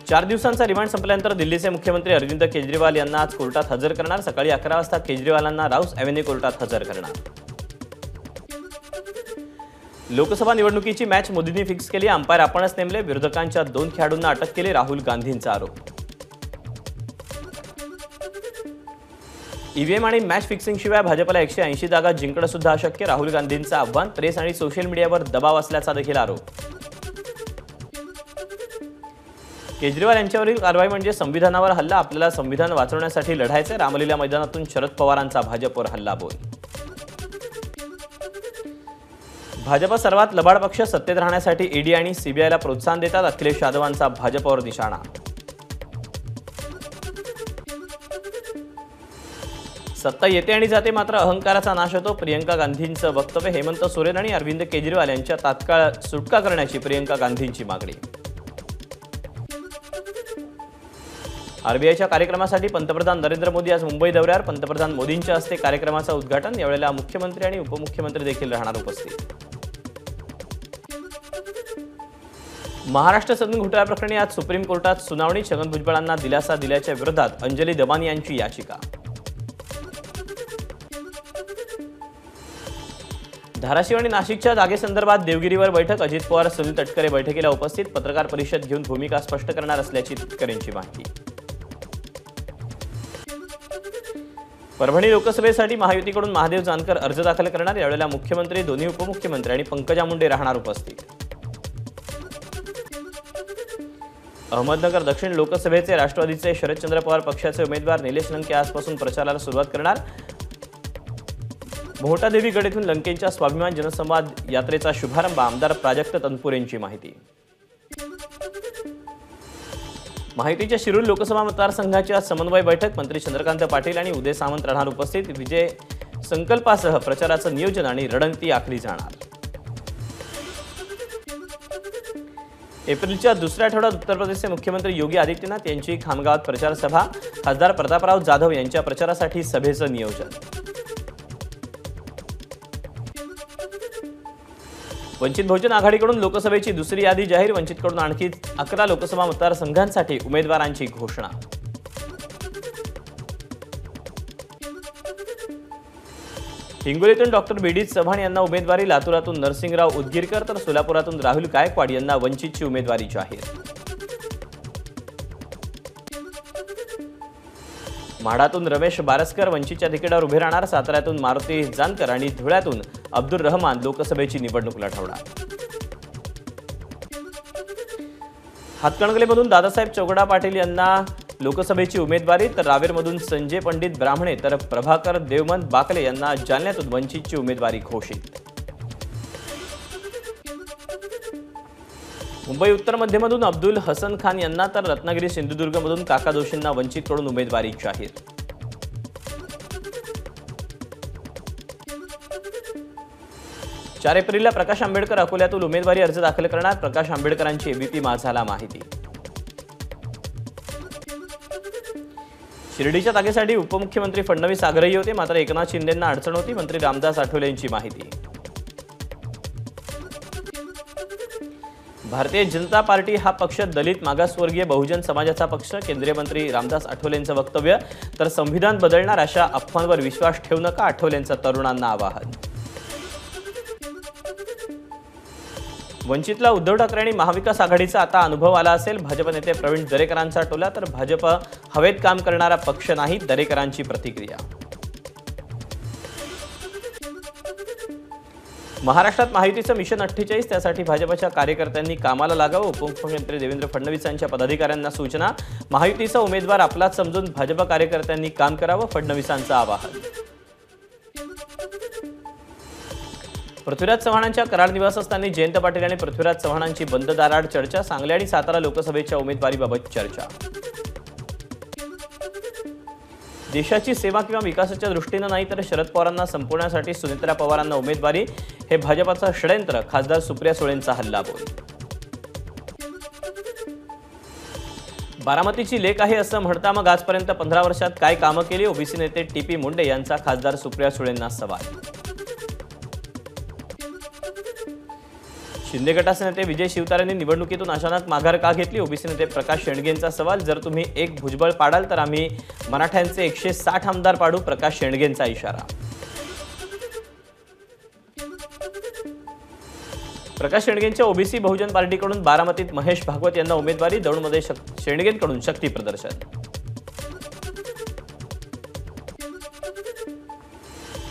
चार दिवसांचा रिमांड संपल्यानंतर दिल्लीचे मुख्यमंत्री अरविंद केजरीवाल यांना आज कोर्टात हजर करणार। सकाळी 11 वाजता केजरीवालांना राऊस एव्हेन्यू कोर्टात हजर करणार। लोकसभा निवडणुकीची मॅच मोदींनी फिक्स केली। अंपायर आपणच नेमले। विरोधकांच्या 2 खेळाडूंना अटक केली। राहुल गांधींचा आरोप। ईव्हीएम आणि मॅच फिक्सिंग शिवाय भाजपला 180 जागा जिंकणं सुद्धा अशक्य। राहुल गांधींचं आव्हान। प्रेस आणि सोशल मीडियावर दबाव असल्याचा देखील आरोप। केजरीवाल यांच्यावरील कारवाई म्हणजे संविधानावर हल्ला। आपल्याला संविधान वाचवण्यासाठी लढायचे। रामलीला मैदानातून शरद पवारांचा भाजपवर हल्लाबोल। भाजप सर्वात लबाड पक्ष। सत्तेत राहण्यासाठी ईडी आणि सीबीआयला प्रोत्साहन देतात। अखिलेश यादवांचा भाजपवर निशाणा। सत्ता येते आणि जाते, मात्र अहंकाराचा नाश होतो। प्रियंका गांधींचं वक्तव्य। हेमंत सोरेन आणि अरविंद केजरीवाल यांच्या तात्काळ सुटका करण्याची प्रियंका गांधींची मागणी। आरबीआयच्या कार्यक्रमासाठी पंतप्रधान नरेंद्र मोदी आज मुंबई दौऱ्यावर। पंतप्रधान मोदींच्या हस्ते कार्यक्रमाचं उद्घाटन। यावेळेला मुख्यमंत्री आणि उपमुख्यमंत्री देखील राहणार उपस्थित। महाराष्ट्र सदन घोटाळा प्रकरणी आज सुप्रीम कोर्टात सुनावणी। छगन भुजबळांना दिलासा दिल्याच्या विरोधात अंजली दमानी यांची याचिका। धाराशिव आणि नाशिकच्या जागेसंदर्भात देवगिरीवर बैठक। अजित पवार सुनील तटकरे बैठकीला उपस्थित। पत्रकार परिषद घेऊन भूमिका स्पष्ट करणार असल्याची तटकरेंची माहिती। परभणी लोकसभेसाठी महायुतीकडून महादेव जानकर अर्ज दाखल करणार। यावेळेला मुख्यमंत्री, दोन्ही उपमुख्यमंत्री आणि पंकजा मुंडे राहणार उपस्थित। अहमदनगर दक्षिण लोकसभेचे राष्ट्रवादीचे शरदचंद्र पवार पक्षाचे उमेदवार निलेश लंके आजपासून प्रचाराला सुरुवात करणार। मोहटादेवी गड येथून लंकेंच्या स्वाभिमान जनसंवाद यात्रेचा शुभारंभ। आमदार प्राजक्त तनपुरेंची माहिती। माहितीच्या शिरूर लोकसभा मतदारसंघाची आज समन्वय बैठक। मंत्री चंद्रकांत पाटील आणि उदय सामंत राहणार उपस्थित। विजय संकल्पासह प्रचाराचं नियोजन आणि रणनीती आखली जाणार। एप्रिलच्या दुसऱ्या आठवड्यात उत्तर प्रदेशचे मुख्यमंत्री योगी आदित्यनाथ यांची खामगावात प्रचार सभा। खासदार प्रतापराव जाधव यांच्या प्रचारासाठी सभेचं नियोजन। वंचित बहुजन आघाडीकडून लोकसभेची दुसरी यादी जाहीर। वंचितकडून आणखी 11 लोकसभा मतदारसंघांसाठी उमेदवारांची घोषणा। हिंगोलीतून डॉक्टर बीडी चव्हाण यांना उमेदवारी। लातूरातून नरसिंगराव उदगीरकर तर सोलापुरातून राहुल गायकवाड यांना वंचितची उमेदवारी जाहीर। म्हाडातून रमेश बारसकर वंचितच्या तिकिटावर उभे राहणार। साताऱ्यातून मारुती जानकर आणि धुळ्यातून अब्दुल रहमान लोकसभेची निवडणूक लढवणार। हातकणंगलेमधून दादासाहेब चौगडा पाटील यांना लोकसभेची उमेदवारी तर रावेरमधून संजय पंडित ब्राह्मणे तर प्रभाकर देवमन बाकले यांना जालन्यातून वंचितची उमेदवारी घोषित। मुंबई उत्तर मध्यमधून अब्दुल हसन खान यांना तर रत्नागिरी सिंधुदुर्गमधून काका जोशींना वंचितकडून उमेदवारी जाहीर। चार एप्रिलला प्रकाश आंबेडकर अकोल्यातून उमेदवारी अर्ज दाखल करणार। प्रकाश आंबेडकरांची एबीपी माझाला माहिती। शिर्डीच्या जागेसाठी उपमुख्यमंत्री फडणवीस आग्रही होते, मात्र एकनाथ शिंदेंना अडचण होती। मंत्री रामदास आठवले यांची माहिती। भारतीय जनता पार्टी हा पक्ष दलित, मागासवर्गीय, बहुजन समाजाचा पक्ष। केंद्रीय मंत्री रामदास आठवलेंचं वक्तव्य। तर संविधान बदलणार अशा अफवांवर विश्वास ठेवू नका, आठवलेंचं तरुणांना आवाहन। वंचितला उद्धव ठाकरे आणि महाविकास आघाडीचा आता अनुभव आला असेल। भाजप नेते प्रवीण दरेकरांचा टोला। तर भाजप हवेत काम करणारा पक्ष नाही, दरेकरांची प्रतिक्रिया। महाराष्ट्रात महायुतीचं मिशन 48, त्यासाठी भाजपच्या कार्यकर्त्यांनी कामाला लागावं। उपमुख्यमंत्री देवेंद्र फडणवीस यांच्या पदाधिकाऱ्यांना सूचना। महायुतीचा उमेदवार आपलाच समजून भाजप कार्यकर्त्यांनी काम करावं, फडणवीसांचं आवाहन। पृथ्वीराज चव्हाणांच्या कराड निवासस्थानी जयंत पाटील आणि पृथ्वीराज चव्हाणांची बंद दाराआड चर्चा। सांगली आणि सातारा लोकसभेच्या उमेदवारीबाबत चर्चा। देशाची सेवा किंवा विकासाच्या दृष्टीने नाही तर शरद पवारांना संपवण्यासाठी सुनेत्रा पवारांना उमेदवारी, हे भाजपचं षडयंत्र। खासदार सुप्रिया सुळेंचा हल्लाबोल। बारामतीची लेक आहे असं म्हणता मग आजपर्यंत 15 वर्षात काय कामं केली? ओबीसी नेते टीपी मुंडे यांचा खासदार सुप्रिया सुळेंना सवाल। शिंदे गटाचे नेते विजय शिवतारेंनी निवडणुकीतून अचानक माघार का घेतली? ओबीसी नेते प्रकाश शेंडगेंचा सवाल. जर तुम्ही एक भुजबळ पाडाल तर आम्ही मराठ्यांचे 160 आमदार पाडू, प्रकाश शेंडगेंचा इशारा. प्रकाश शेंडगेंच्या ओबीसी बहुजन पार्टीकडून बारामतीत महेश भागवत यांना उमेदवारी. दौंडमध्ये शेंडगेंकडून शक्ती प्रदर्शन.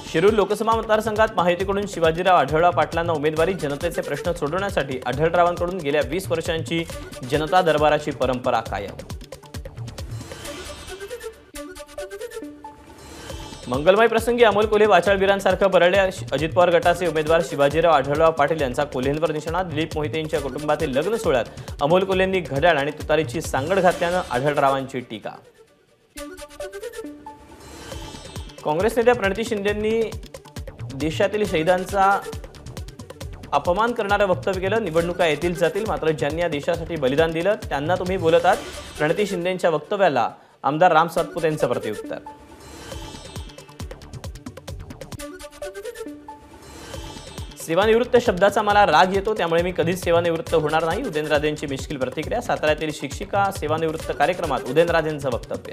शिरूर लोकसभा मतदारसंघात महायुतीकडून शिवाजीराव आढळराव पाटलांना उमेदवारी. जनतेचे प्रश्न सोडवण्यासाठी आढळरावांकडून गेल्या 20 वर्षांची जनता दरबाराची परंपरा कायम. मंगलमय प्रसंगी अमोल कोल्हे वाचाळवीरांसारखं बरळले. अजित पवार गटाचे उमेदवार शिवाजीराव आढळराव पाटील यांचा कोल्हेंवर निशाणा. दिलीप मोहितेंच्या कुटुंबातील लग्न सोहळ्यात अमोल कोल्हेंनी घड्याळ आणि तुतारीची सांगड घातल्यानं आढळरावांची टीका. काँग्रेस नेत्या प्रणिती शिंदेंनी देशातील शहीदांचा अपमान करणारं वक्तव्य केलं. निवडणुका येतील जातील, मात्र ज्यांनी या देशासाठी बलिदान दिलं त्यांना तुम्ही बोलत आहात. प्रणिती शिंदेंच्या वक्तव्याला आमदार राम सातपुते यांचं प्रत्युत्तर. सेवानिवृत्त शब्दाचा मला राग येतो, त्यामुळे मी कधीच सेवानिवृत्त होणार नाही. उदयनराजेंची मिश्किल प्रतिक्रिया. साताऱ्यातील शिक्षिका सेवानिवृत्त कार्यक्रमात उदयनराजेंचं वक्तव्य.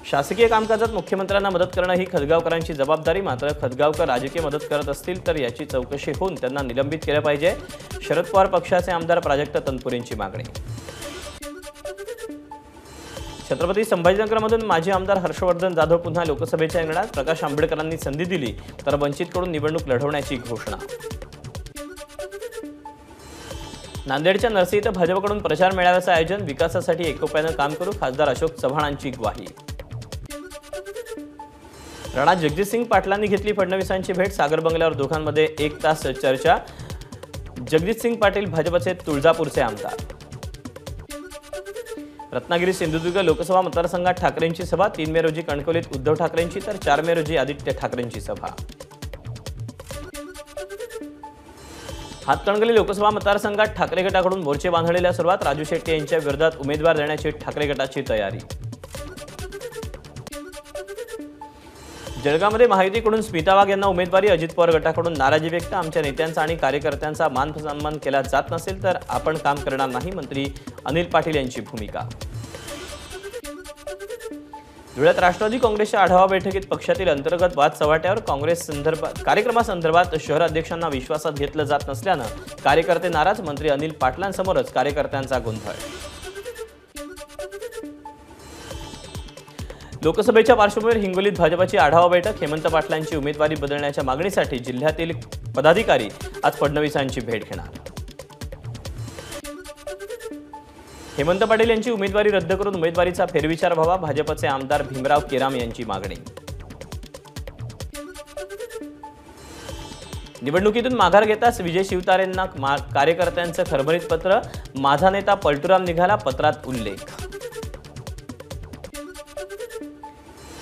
शासकीय कामकाजात मुख्यमंत्र्यांना मदत करणं ही खदगावकरांची जबाबदारी, मात्र खदगावकर राजकीय मदत करत असतील तर याची चौकशी होऊन त्यांना निलंबित केलं पाहिजे. शरद पवार पक्षाचे आमदार प्राजक्त तनपुरेंची मागणी. छत्रपती संभाजीनगरमधून माजी आमदार हर्षवर्धन जाधव पुन्हा लोकसभेच्या रिंगणात. प्रकाश आंबेडकरांनी संधी दिली तर वंचितकडून निवडणूक लढवण्याची घोषणा. नांदेडच्या नरसी इथं भाजपकडून प्रचार मेळाव्याचं आयोजन. विकासासाठी एकोप्यानं काम करू, खासदार अशोक चव्हाणांची ग्वाही. राणा जगजितसिंग पाटलांनी घेतली फडणवीसांची भेट. सागर बंगल्यावर दोघांमध्ये 1 तास चर्चा. जगजितसिंग पाटील भाजपचे तुळजापूरचे आमदार. रत्नागिरी सिंधुदुर्ग लोकसभा मतदारसंघात ठाकरेंची सभा. 3 मे रोजी कणकवलीत उद्धव ठाकरेंची तर 4 मे रोजी आदित्य ठाकरेंची सभा. हातकणंगले लोकसभा मतदारसंघात ठाकरे गटाकडून मोर्चे बांधणीला सुरुवात. राजू शेट्टी यांच्या विरोधात उमेदवार देण्याची ठाकरे गटाची तयारी. जळगावमध्ये महायुतीकडून स्मिता वाघ यांना उमेदवारी. अजित पवार गटाकडून नाराजी व्यक्त. आमच्या नेत्यांचा आणि कार्यकर्त्यांचा मान सन्मान केला जात नसेल तर आपण काम करणार नाही, मंत्री अनिल पाटील यांची भूमिका. धुळ्यात राष्ट्रवादी काँग्रेसच्या आढावा बैठकीत पक्षातील अंतर्गत वाद चव्हाट्यावर. काँग्रेस कार्यक्रमासंदर्भात शहर अध्यक्षांना विश्वासात घेतलं जात नसल्यानं कार्यकर्ते नाराज. मंत्री अनिल पाटलांसमोरच कार्यकर्त्यांचा गोंधळ. लोकसभेच्या पार्श्वभूमीवर हिंगोलीत भाजपाची आढावा बैठक. हेमंत पाटलांची उमेदवारी बदलण्याच्या मागणीसाठी जिल्ह्यातील पदाधिकारी आज फडणवीसांची भेट घेणार. हेमंत पाटील यांची उमेदवारी रद्द करून उमेदवारीचा फेरविचार व्हावा. भाजपचे आमदार भीमराव केराम यांची मागणी. निवडणुकीतून माघार घेताच विजय शिवतारेंना कार्यकर्त्यांचं खरबरीत पत्र. माझा नेता पलटूराम निघाला, पत्रात उल्लेख.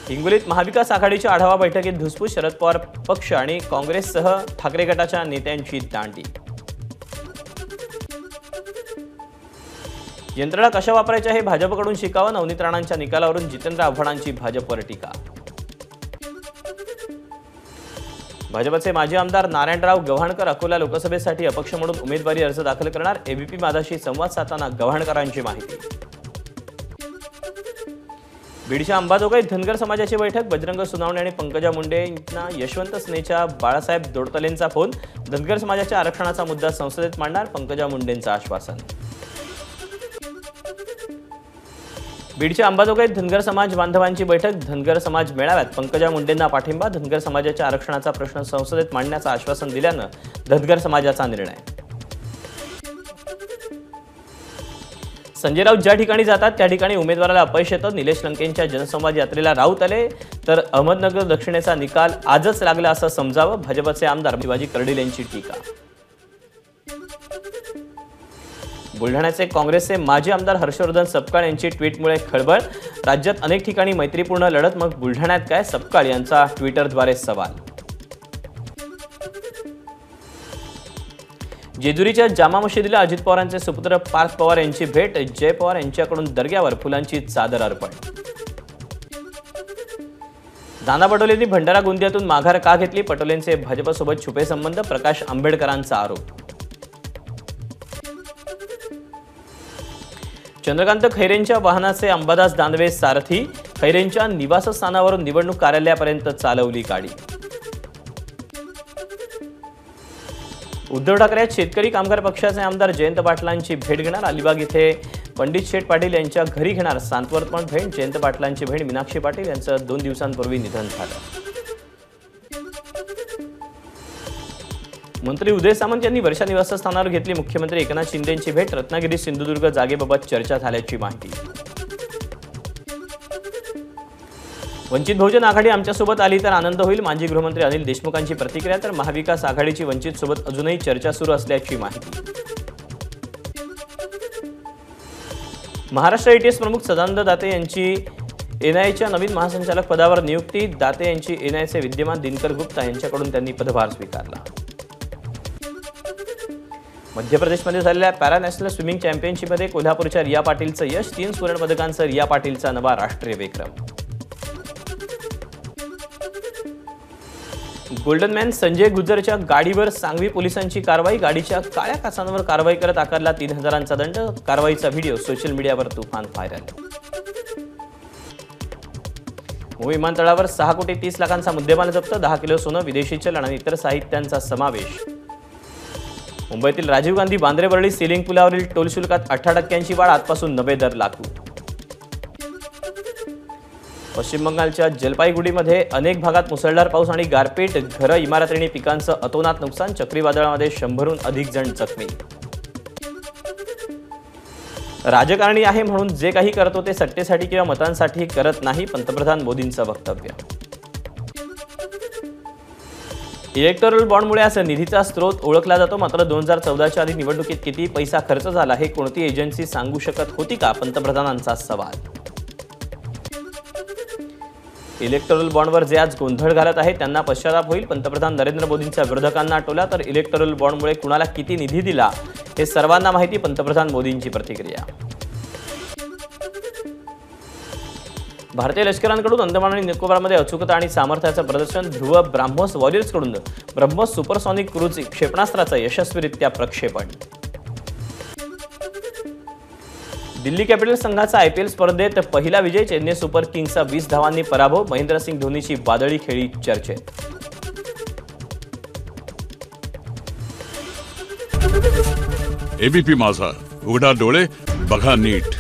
हिंगोलीत महाविकास आघाडीच्या आढावा बैठकीत धुसफूस. शरद पवार पक्ष आणि काँग्रेससह ठाकरे गटाच्या नेत्यांची दांडी. यंत्रणा कशा वापरायच्या हे भाजपकडून शिकावं. नवनीत राणांच्या निकालावरून जितेंद्र आव्हाडांची भाजपवर टीका. भाजपचे माजी आमदार नारायणराव गव्हाणकर अकोला लोकसभेसाठी अपक्ष म्हणून उमेदवारी अर्ज दाखल करणार. एबीपी माझाशी संवाद साधताना गव्हाणकरांची माहिती. बीडच्या अंबाजोगाईत धनगर समाजाची बैठक. बजरंग सोनवणे आणि पंकजा मुंडे यांना यशवंत सेनेच्या बाळासाहेब दोडतलेंचा फोन. धनगर समाजाच्या आरक्षणाचा मुद्दा संसदेत मांडणार, पंकजा मुंडेंचं आश्वासन. बीडच्या अंबाजोगाईत धनगर समाज बांधवांची बैठक. धनगर समाज मेळाव्यात पंकजा मुंडेंना पाठिंबा. धनगर समाजाच्या आरक्षणाचा प्रश्न संसदेत मांडण्याचं आश्वासन दिल्यानं धनगर समाजाचा निर्णय. संजय राऊत ज्या ठिकाणी जातात त्या ठिकाणी उमेदवाराला अपयश येतं. निलेश लंकेंच्या जनसंवाद यात्रेला राऊत आले तर अहमदनगर दक्षिणेचा निकाल आजच लागला असं समजावं. भाजपचे आमदार शिवाजी कर्डिल यांची टीका. बुलढाण्याचे काँग्रेसचे माजी आमदार हर्षवर्धन सपकाळ यांची ट्विटमुळे खळबळ. राज्यात अनेक ठिकाणी मैत्रीपूर्ण लढत, मग बुलढाण्यात काय? सपकाळ यांचा ट्विटरद्वारे सवाल. जेजुरीच्या जामा मशिदीला अजित पवारांचे सुपुत्र पार्थ पवार यांची भेट. जय पवार यांच्याकडून दर्ग्यावर फुलांची चादर अर्पण. नाना पटोलेंनी भंडारा गोंदियातून माघार का घेतली? पटोलेंचे भाजपसोबत छुपे संबंध, प्रकाश आंबेडकरांचा आरोप. चंद्रकांत खैरेंच्या वाहनाचे अंबादास दानवे सारथी, खैरेंच्या निवासस्थानावरून निवडणूक कार्यालयापर्यंत चालवली गाडी. उद्धव ठाकरे शेतकरी कामगार पक्षाचे आमदार जयंत पाटलांची भेट घेणार. अलिबाग इथे पंडित शेठ पाटील यांच्या घरी घेणार सांत्वनपर भेट. जयंत पाटलांची बहीण मीनाक्षी पाटील यांचं 2 दिवसांपूर्वी निधन झालं. मंत्री उदय सामंत यांनी वर्षा निवासस्थानावर घेतली मुख्यमंत्री एकनाथ शिंदेंची भेट. रत्नागिरी सिंधुदुर्ग जागेबाबत चर्चा झाल्याची माहिती. वंचित बहुजन आघाडी आमच्यासोबत आली तर आनंद होईल, माजी गृहमंत्री अनिल देशमुखांची प्रतिक्रिया. तर महाविकास आघाडीची वंचित सोबत अजूनही चर्चा सुरू असल्याची माहिती. महाराष्ट्र एटीएस प्रमुख सदानंद दाते यांची एनआयच्या नवीन महासंचालक पदावर नियुक्ती. दाते यांची एनआयचे विद्यमान दिनकर गुप्ता यांच्याकडून त्यांनी पदभार स्वीकारला. मध्य प्रदेशमध्ये झालेल्या पॅरा नॅशनल स्विमिंग चॅम्पियनशिपमध्ये कोल्हापूरच्या रिया पाटीलचं यश. 3 सुवर्ण पदकांसह रिया पाटीलचा नवा राष्ट्रीय विक्रम. गोल्डन मॅन संजय गुज्जरच्या गाडीवर सांगवी पोलिसांची कारवाई. गाडीच्या काळ्या काचांवर कारवाई करत आकारला 3,000चा दंड. कारवाईचा व्हिडिओ सोशल मीडियावर तुफान व्हायरल. विमानतळावर 6 कोटी 30 लाखांचा मुद्देमाल जप्त. 10 किलो सोनं, विदेशी चलन आणि इतर साहित्यांचा समावेश. मुंबईतील राजीव गांधी बांद्रे वरळी सिलिंग पुलावरील टोल शुल्कात 18% वाढ. आजपासून नवे दर लागू. पश्चिम बंगालच्या जलपाईगुडीमध्ये अनेक भागात मुसळधार पाऊस आणि गारपीट. घरं, इमारती आणि पिकांचं अतोनात नुकसान. चक्रीवादळामध्ये 100हून अधिक जण जखमी. राजकारणी आहे म्हणून जे काही करतो ते सत्तेसाठी किंवा मतांसाठी करत नाही, पंतप्रधान मोदींचं वक्तव्य. इलेक्टोरल बॉन्डमुळे असं निधीचा स्रोत ओळखला जातो. मात्र 2014च्या आधी निवडणुकीत किती पैसा खर्च झाला हे कोणती एजन्सी सांगू शकत होती का? पंतप्रधानांचा सवाल. इलेक्टोरल बॉन्डवर जे आज गोंधळ घालत आहेत त्यांना पश्चाताप होईल. पंतप्रधान नरेंद्र मोदींच्या विरोधकांना टोला. तर इलेक्टोरल बॉन्डमुळे कुणाला किती निधी दिला हे सर्वांना माहिती, पंतप्रधान मोदींची प्रतिक्रिया. भारतीय लष्करांकडून अंदमान आणि निकोबारमध्ये अचूकता आणि सामर्थ्याचं प्रदर्शन. ध्रुव ब्राह्मोस वॉरियर्सकडून ब्रह्मोस सुपरसॉनिक क्रूझ क्षेपणास्त्राचं यशस्वीरित्या प्रक्षेपण. दिल्ली कॅपिटल्स संघाचा आयपीएल स्पर्धेत पहिला विजय. चेन्नई सुपर किंग्सचा 20 धावांनी पराभव. महेंद्रसिंग धोनीची वादळी खेळी चर्चेत. एबीपी माझा, उघडा डोळे बघा नीट.